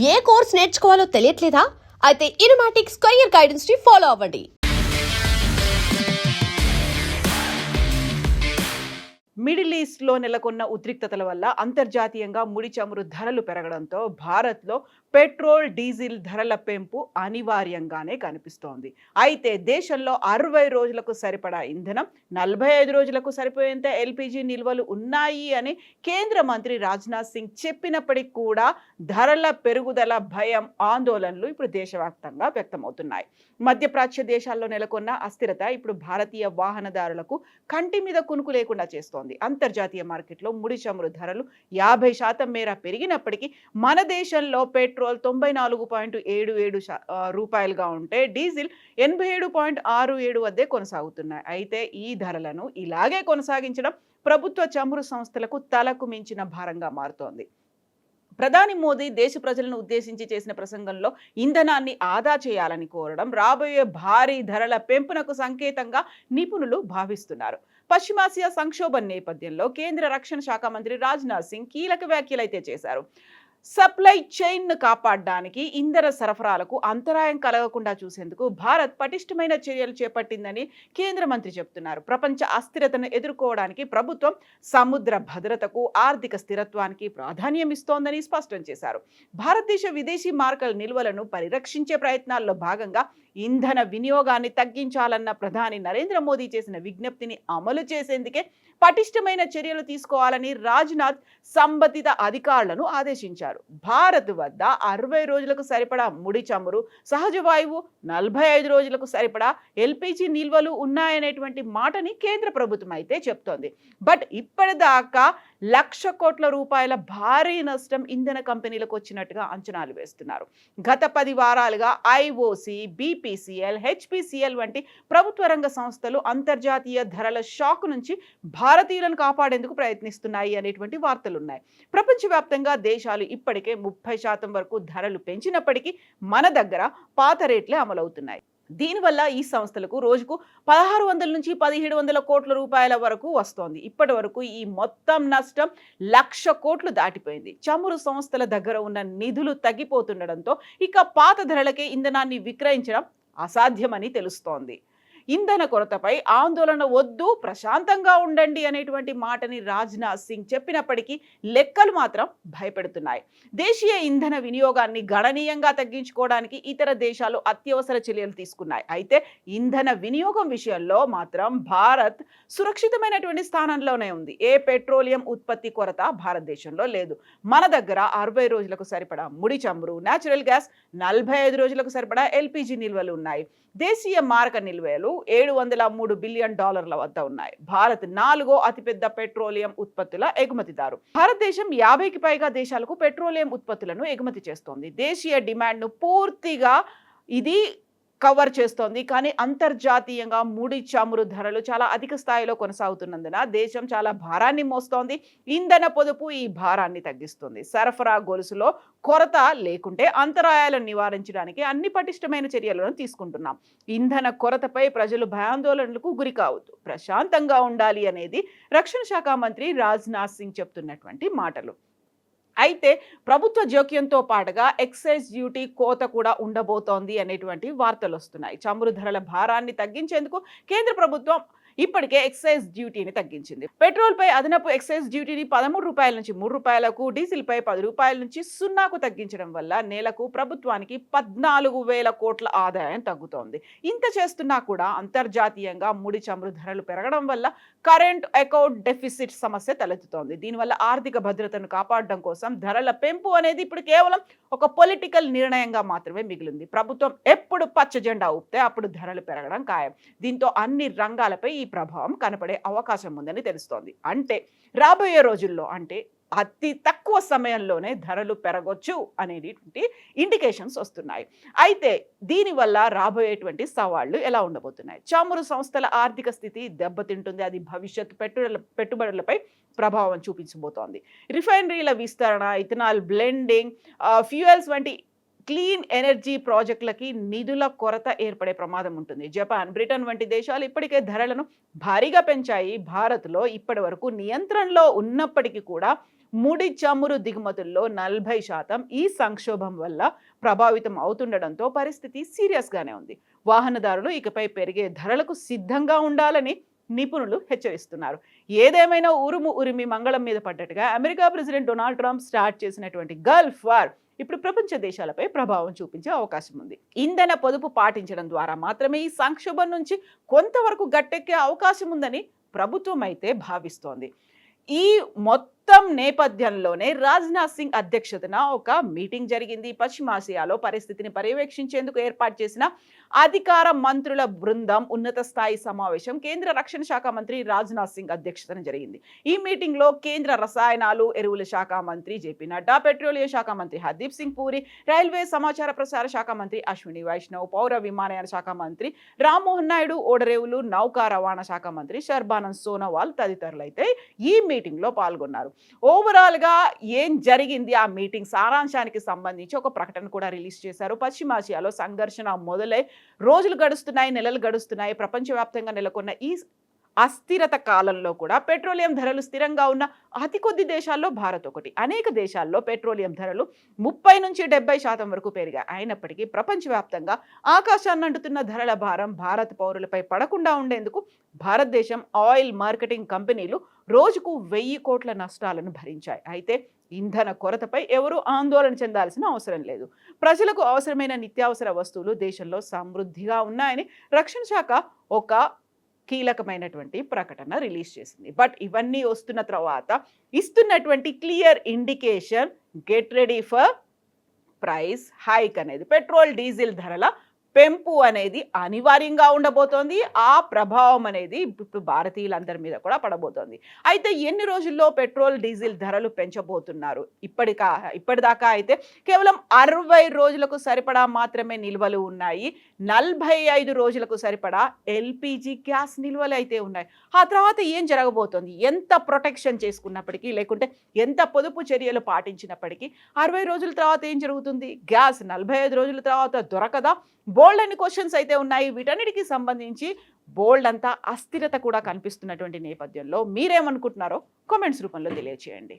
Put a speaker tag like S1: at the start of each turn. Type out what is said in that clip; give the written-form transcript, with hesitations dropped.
S1: ఏ course నేర్చుకోవాలో తెలియట్లేదా? అయితే ఇనుమాటిక్స్ career guidance ని follow అవ్వండి.
S2: మిడిల్ ఈస్ట్లో నెలకొన్న ఉద్రిక్తతల వల్ల అంతర్జాతీయంగా ముడి చమురు ధరలు పెరగడంతో భారత్లో పెట్రోల్ డీజిల్ ధరల పెంపు అనివార్యంగానే కనిపిస్తోంది. అయితే దేశంలో 60 రోజులకు సరిపడా ఇంధనం, 45 రోజులకు సరిపోయేంత ఎల్పీజీ నిల్వలు ఉన్నాయి అని కేంద్ర మంత్రి రాజ్నాథ్ సింగ్ చెప్పినప్పటికీ కూడా ధరల పెరుగుదల భయం, ఆందోళనలు ఇప్పుడు దేశవ్యాప్తంగా వ్యక్తమవుతున్నాయి. మధ్యప్రాచ్య దేశాల్లో నెలకొన్న అస్థిరత ఇప్పుడు భారతీయ వాహనదారులకు కంటి మీద కునుకు లేకుండా చేస్తోంది. అంతర్జాతీయ మార్కెట్లో ముడి చమురు ధరలు 50% మేర పెరిగినప్పటికీ మన దేశంలో పెట్రోల్ 94.77 రూపాయలుగా ఉంటే డీజిల్ 87.67 వద్దే కొనసాగుతున్నాయి. అయితే ఈ ధరలను ఇలాగే కొనసాగించడం ప్రభుత్వ చమురు సంస్థలకు తలకు మించిన భారంగా మారుతోంది. ప్రధాని మోదీ దేశ ప్రజలను ఉద్దేశించి చేసిన ప్రసంగంలో ఇంధనాన్ని ఆదా చేయాలని కోరడం రాబోయే భారీ ధరల పెంపునకు సంకేతంగా నిపుణులు భావిస్తున్నారు. పశ్చిమాసియా సంక్షోభం నేపథ్యంలో కేంద్ర రక్షణ శాఖ మంత్రి రాజ్నాథ్ సింగ్ కీలక వ్యాఖ్యలైతే చేశారు. సప్లై చైన్ను కాపాడడానికి ఇంధన సరఫరాలకు అంతరాయం కలగకుండా చూసేందుకు భారత్ పటిష్టమైన చర్యలు చేపట్టిందని కేంద్ర మంత్రి చెబుతున్నారు. ప్రపంచ అస్థిరతను ఎదుర్కోవడానికి ప్రభుత్వం సముద్ర భద్రతకు, ఆర్థిక స్థిరత్వానికి ప్రాధాన్యం ఇస్తోందని స్పష్టం చేశారు. భారతదేశ విదేశీ మార్కెట్ నిల్వలను పరిరక్షించే ప్రయత్నాల్లో భాగంగా ఇంధన వినియోగాన్ని తగ్గించాలన్న ప్రధాని నరేంద్ర మోదీ చేసిన విజ్ఞప్తిని అమలు చేసేందుకే పటిష్టమైన చర్యలు తీసుకోవాలని రాజ్నాథ్ సంబంధిత అధికారులను ఆదేశించారు. భారత్ వద్ద 60 రోజులకు సరిపడా ముడి చమురు, సహజ వాయువు, 45 రోజులకు సరిపడా ఎల్పీజీ నిల్వలు ఉన్నాయనేటువంటి మాటని కేంద్ర ప్రభుత్వం అయితే చెప్తోంది. బట్ ఇప్పటిదాకా 1,00,000 కోట్ల రూపాయల భారీ నష్టం ఇంధన కంపెనీలకు వచ్చినట్టుగా అంచనాలు వేస్తున్నారు. గత 10 వారాలుగా ఐఓసీ, బీపీసీఎల్, హెచ్పీసీఎల్ వంటి ప్రభుత్వ రంగ సంస్థలు అంతర్జాతీయ ధరల షాక్ నుంచి భారతీయులను కాపాడేందుకు ప్రయత్నిస్తున్నాయి అనేటువంటి వార్తలున్నాయి. ప్రపంచవ్యాప్తంగా దేశాలు ఇప్పటికే 30% వరకు ధరలు పెంచినప్పటికీ మన దగ్గర పాత రేట్లే అమలవుతున్నాయి. దీనివల్ల ఈ సంస్థలకు రోజుకు 1600 నుంచి 1700 కోట్ల రూపాయల వరకు వస్తోంది. ఇప్పటి వరకు ఈ మొత్తం నష్టం 1,00,000 కోట్లు దాటిపోయింది. చమురు సంస్థల దగ్గర ఉన్న నిధులు తగ్గిపోతుండడంతో ఇక పాత ధరలకే ఇంధనాన్ని విక్రయించడం అసాధ్యమని తెలుస్తోంది. ఇంధన కొరతపై ఆందోళన వద్దు, ప్రశాంతంగా ఉండండి అనేటువంటి మాటని రాజ్నాథ్ సింగ్ చెప్పినప్పటికీ లెక్కలు మాత్రం భయపెడుతున్నాయి. దేశీయ ఇంధన వినియోగాన్ని గణనీయంగా తగ్గించుకోవడానికి ఇతర దేశాలు అత్యవసర చర్యలు తీసుకున్నాయి. అయితే ఇంధన వినియోగం విషయంలో మాత్రం భారత్ సురక్షితమైనటువంటి స్థానంలోనే ఉంది. ఏ పెట్రోలియం ఉత్పత్తి కొరత భారతదేశంలో లేదు. మన దగ్గర 60 రోజులకు సరిపడా ముడి చమురు, న్యాచురల్ గ్యాస్, 45 రోజులకు సరిపడా ఎల్పీజీ నిల్వలు ఉన్నాయి. దేశీయ మారక నిల్వలు $703 బిలియన్ వద్ద ఉన్నాయి. భారత్ 4వ అతిపెద్ద పెట్రోలియం ఉత్పత్తుల ఎగుమతిదారు. భారతదేశం 50కి పైగా దేశాలకు పెట్రోలియం ఉత్పత్తులను ఎగుమతి చేస్తోంది. దేశీయ డిమాండ్ను పూర్తిగా ఇది కవర్ చేస్తోంది. కానీ అంతర్జాతీయంగా ముడి చమురు ధరలు చాలా అధిక స్థాయిలో కొనసాగుతున్నందున దేశం చాలా భారాన్ని మోస్తోంది. ఇంధన పొదుపు ఈ భారాన్ని తగ్గిస్తుంది. సరఫరా గొలుసులో కొరత లేకుంటే అంతరాయాలను నివారించడానికి అన్ని పటిష్టమైన చర్యలను తీసుకుంటున్నాం. ఇంధన కొరతపై ప్రజలు భయాందోళనలకు గురి కావద్దు, ప్రశాంతంగా ఉండాలి అనేది రక్షణ శాఖ మంత్రి రాజ్నాథ్ సింగ్ చెప్తున్నటువంటి మాటలు. అయితే ప్రభుత్వ జోక్యంతో పాటుగా ఎక్సైజ్ డ్యూటీ కోత కూడా ఉండబోతోంది అనేటువంటి వార్తలు వస్తున్నాయి. చమురు ధరల భారాన్ని తగ్గించేందుకు కేంద్ర ప్రభుత్వం ఇప్పటికే ఎక్సైజ్ డ్యూటీని తగ్గించింది. పెట్రోల్ పై అదనపు ఎక్సైజ్ డ్యూటీని 13 రూపాయల నుంచి 3 రూపాయలకు, డీజిల్ పై 10 రూపాయల నుంచి 0కు తగ్గించడం వల్ల నెలకు ప్రభుత్వానికి 14,000 కోట్ల ఆదాయం తగ్గుతోంది. ఇంత చేస్తున్నా కూడా అంతర్జాతీయంగా ముడి చమురు ధరలు పెరగడం వల్ల కరెంట్ అకౌంట్ డెఫిసిట్ సమస్య తలెత్తుతోంది. దీనివల్ల ఆర్థిక భద్రతను కాపాడడం కోసం ధరల పెంపు అనేది ఇప్పుడు కేవలం ఒక పొలిటికల్ నిర్ణయంగా మాత్రమే మిగిలింది. ప్రభుత్వం ఎప్పుడు పచ్చ జెండా ఊపితే అప్పుడు ధరలు పెరగడం ఖాయం. దీంతో అన్ని రంగాలపై ఈ ప్రభావం కనపడే అవకాశం ఉందని తెలుస్తోంది. అంటే రాబోయే రోజుల్లో, అంటే అతి తక్కువ సమయంలోనే ధరలు పెరగొచ్చు అనేటువంటి ఇండికేషన్స్ వస్తున్నాయి. అయితే దీనివల్ల రాబోయేటువంటి సవాళ్లు ఎలా ఉండబోతున్నాయి? చమురు సంస్థల ఆర్థిక స్థితి దెబ్బతింటుంది. అది భవిష్యత్ పెట్టుబడులపై ప్రభావం చూపించబోతోంది. రిఫైనరీల విస్తరణ, ఇథనాల్ బ్లెండింగ్, ఫ్యూయల్స్ వంటి క్లీన్ ఎనర్జీ ప్రాజెక్టులకి నిధుల కొరత ఏర్పడే ప్రమాదం ఉంటుంది. జపాన్, బ్రిటన్ వంటి దేశాలు ఇప్పటికే ధరలను భారీగా పెంచాయి. భారత్లో ఇప్పటి వరకు నియంత్రణలో ఉన్నప్పటికీ కూడా ముడి చమురు దిగుమతుల్లో 40% ఈ సంక్షోభం వల్ల ప్రభావితం అవుతుండడంతో పరిస్థితి సీరియస్గానే ఉంది. వాహనదారులు ఇకపై పెరిగే ధరలకు సిద్ధంగా ఉండాలని నిపుణులు హెచ్చరిస్తున్నారు. ఏదేమైనా ఉరిమి మంగళం మీద పడ్డట్టుగా America president Donald Trump start చేసినటువంటి గల్ఫ్ వార్ ఇప్పుడు ప్రపంచ దేశాలపై ప్రభావం చూపించే అవకాశం ఉంది. ఇంధన పొదుపు పాటించడం ద్వారా మాత్రమే ఈ సంక్షోభం నుంచి కొంతవరకు గట్టెక్కే అవకాశం ఉందని ప్రభుత్వం అయితే భావిస్తోంది. ఈ మొత్తం నేపథ్యంలోనే రాజ్నాథ్ సింగ్ అధ్యక్షతన ఒక మీటింగ్ జరిగింది. పశ్చిమాసియాలో పరిస్థితిని పర్యవేక్షించేందుకు ఏర్పాటు చేసిన అధికార మంత్రుల బృందం ఉన్నత స్థాయి సమావేశం కేంద్ర రక్షణ శాఖ మంత్రి రాజ్నాథ్ సింగ్ అధ్యక్షతన జరిగింది. ఈ మీటింగ్ లో కేంద్ర రసాయనాలు ఎరువుల శాఖ మంత్రి జేపీ నడ్డా, పెట్రోలియం శాఖ మంత్రి హర్దీప్ సింగ్ పూరి, రైల్వే సమాచార ప్రసార శాఖ మంత్రి అశ్విని వైష్ణవ్, పౌర విమానయాన శాఖ మంత్రి రామ్మోహన్ నాయుడు, ఓడరేవులు నౌకా రవాణా శాఖ మంత్రి సర్బానంద్ సోనోవాల్ తదితరులు అయితే ఈ మీటింగ్ లో పాల్గొన్నారు. ఓవరాల్ గా ఏం జరిగింది, ఆ మీటింగ్ సారాంశానికి సంబంధించి ఒక ప్రకటన కూడా రిలీజ్ చేశారు. పశ్చిమాసియాలో సంఘర్షణ మొదలై రోజులు గడుస్తున్నాయి, నెలలు గడుస్తున్నాయి. ప్రపంచవ్యాప్తంగా నెలకొన్న ఈ అస్థిరత కాలంలో కూడా పెట్రోలియం ధరలు స్థిరంగా ఉన్న అతి కొద్ది దేశాల్లో భారత్ ఒకటి. అనేక దేశాల్లో పెట్రోలియం ధరలు 30 నుంచి 70% వరకు పెరిగాయి. అయినప్పటికీ ప్రపంచవ్యాప్తంగా ఆకాశాన్ని అంటుతున్న ధరల భారం భారత పౌరులపై పడకుండా ఉండేందుకు భారతదేశం ఆయిల్ మార్కెటింగ్ కంపెనీలు రోజుకు 1000 కోట్ల నష్టాలను భరించాయి. అయితే ఇంధన కొరతపై ఎవరూ ఆందోళన చెందాల్సిన అవసరం లేదు. ప్రజలకు అవసరమైన నిత్యావసర వస్తువులు దేశంలో సమృద్ధిగా ఉన్నాయని రక్షణ శాఖ ఒక కీలకమైనటువంటి ప్రకటన రిలీజ్ చేసింది. బట్ ఇవన్నీ వస్తున్న తర్వాత ఇస్తున్నటువంటి clear indication get ready for price hike అనేది, పెట్రోల్ డీజిల్ ధరల పెంపు అనేది అనివార్యంగా ఉండబోతోంది. ఆ ప్రభావం అనేది ఇప్పుడు భారతీయులందరి మీద కూడా పడబోతోంది. అయితే ఎన్ని రోజుల్లో పెట్రోల్ డీజిల్ ధరలు పెంచబోతున్నారు? ఇప్పటిదాకా అయితే కేవలం 60 రోజులకు సరిపడా మాత్రమే నిల్వలు ఉన్నాయి. 45 రోజులకు సరిపడా ఎల్పిజి గ్యాస్ నిల్వలు అయితే ఉన్నాయి. ఆ తర్వాత ఏం జరగబోతోంది? ఎంత ప్రొటెక్షన్ చేసుకున్నప్పటికీ, లేకుంటే ఎంత పొదుపు చర్యలు పాటించినప్పటికీ 60 రోజుల తర్వాత ఏం జరుగుతుంది? గ్యాస్ 45 రోజుల తర్వాత దొరకదా? బోల్డ్ అన్ని క్వశ్చన్స్ అయితే ఉన్నాయి. వీటన్నిటికీ సంబంధించి బోల్డ్ అంతా అస్థిరత కూడా కనిపిస్తున్నటువంటి నేపథ్యంలో మీరేమనుకుంటున్నారో కామెంట్స్ రూపంలో తెలియజేయండి.